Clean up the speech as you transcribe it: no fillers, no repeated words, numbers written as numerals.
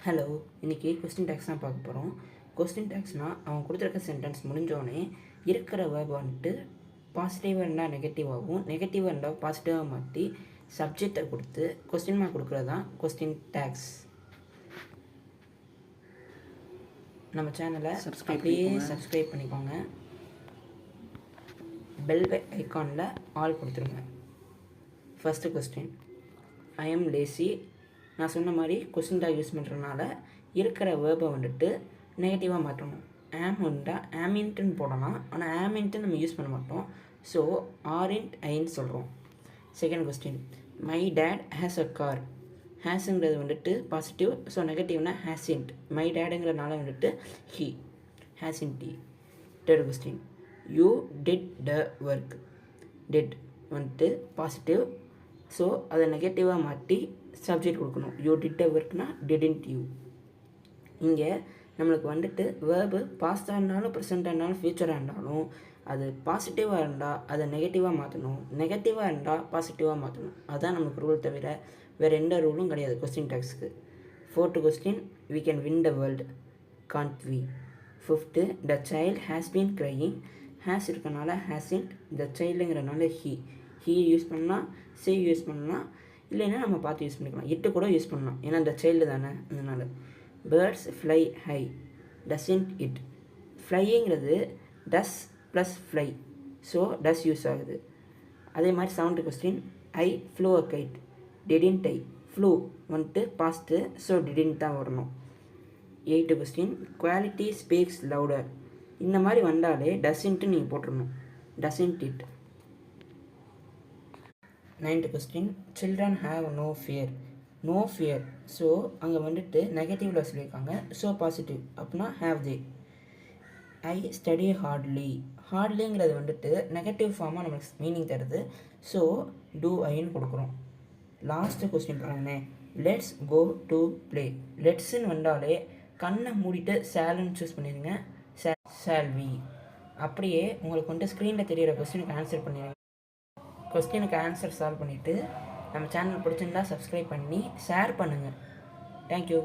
Hello, இன்றைக்கி question tax தான் பார்க்க போகிறோம். கொஸ்டின் டேக்ஸ்னால் அவன் கொடுத்துருக்க சென்டென்ஸ் முடிஞ்சோடனே இருக்கிற வேர்ப் வந்துட்டு பாசிட்டிவாக இருந்தால் நெகட்டிவாகவும், நெகட்டிவாக இருந்தால் பாசிட்டிவாக மாற்றி சப்ஜெக்டை கொடுத்து கொஸ்டின் மார்க் கொடுக்குறது தான் கொஸ்டின் டேக்ஸ். நம்ம சேனலை அப்படியே சப்ஸ்கிரைப் பண்ணிக்கோங்க. பெல் ஐக்கானில் ஆல் கொடுத்துருங்க. First question, I am lazy. நான் சொன்ன மாதிரி கொஸ்டின் டேக் யூஸ் பண்ணுறதுனால இருக்கிற வேர்பை வந்துட்டு நெகட்டிவாக மாற்றணும். ஆம் வந்துட்டால் ஆமின்ட்டுன்னு போடலாம், ஆனால் ஆமின்ட்டு நம்ம யூஸ் பண்ண மாட்டோம். ஸோ ஆரின்ட் ஐன்னு சொல்கிறோம். Second question, my dad has a car. ஹேஸுங்கிறது வந்துட்டு பாசிட்டிவ், ஸோ நெகட்டிவ்னா ஹேஸின்ட். மை டேடுங்கிறதுனால வந்துட்டு ஹி, ஹேஸின்ட் டி. Third question, you did the work. Did வந்துட்டு பாசிட்டிவ், ஸோ அதை நெகட்டிவாக மாற்றி சப்ஜெக்ட் கொடுக்கணும். யூ டிட் அ ஒர்க்னா டிடன்ட் யூ. இங்கே நம்மளுக்கு வந்துட்டு வேர்பு பாஸ்டாக இருந்தாலும் ப்ரெசண்ட்டாக இருந்தாலும் ஃப்யூச்சராக இருந்தாலும் அது பாசிட்டிவாக இருந்தால் அதை நெகட்டிவாக மாற்றணும், நெகட்டிவாக இருந்தால் பாசிட்டிவாக மாற்றணும். அதுதான் நமக்கு ரூல், தவிர வேறு எந்த ரூலும் கிடையாது கொஸ்டின் டேக்ஸ்க்கு. Fourth question, we can win the world, can't we. Fifth, the child has been crying. Has இருக்கனால ஹேஸின்ட், த சைல்டுங்கிறனால ஹீ. ஹீ யூஸ் பண்ணால், சே யூஸ் பண்ணலாம், இல்லைன்னா நம்ம பார்த்து யூஸ் பண்ணிக்கலாம். இட்டு கூட யூஸ் பண்ணலாம், ஏன்னா இந்த சைல்டு தானே, அதனால். Birds fly high, doesn't it. ஃப்ளைங்கிறது does plus fly, so does use ஆகுது. அதே மாதிரி seventh question, I flew a kite. Didn't I. Flew வந்துட்டு பாஸ்ட்டு, ஸோ டிடின்ட் தான் வரணும். Eighth question, quality speaks louder. இந்த மாதிரி வந்தாலே டஸ்இன்ட்டு நீங்கள் போட்டுடணும், doesn't it. Ninth question, children have no fear. No fear, so அங்கே வந்துட்டு நெகட்டிவில் சொல்லியிருக்காங்க, ஸோ பாசிட்டிவ், அப்படின்னா have they. I study hardly. ஹார்ட்லிங்கிறது வந்துட்டு நெகட்டிவ் ஃபார்மாக நமக்கு மீனிங் தருது, ஸோ டூ ஐன்னு கொடுக்குறோம். லாஸ்ட்டு கொஸ்டின் பாருங்கண்ணே, லெட்ஸ் கோ டு ப்ளே. லெட்ஸுன்னு வந்தாலே கண்ணை மூடிட்டு சேலுன்னு சூஸ் பண்ணிடுங்க, சேல் வி. அப்படியே உங்களுக்கு வந்துட்டு ஸ்க்ரீனில் தெரியிற கொஸ்டினுக்கு ஆன்சர் பண்ணிடுங்க. கொஸ்டினுக்கு ஆன்சர் சால்வ் பண்ணிவிட்டு நம்ம சேனல் பிடிச்சிருந்தா சப்ஸ்கிரைப் பண்ணி ஷேர் பண்ணுங்கள். தேங்க்யூ.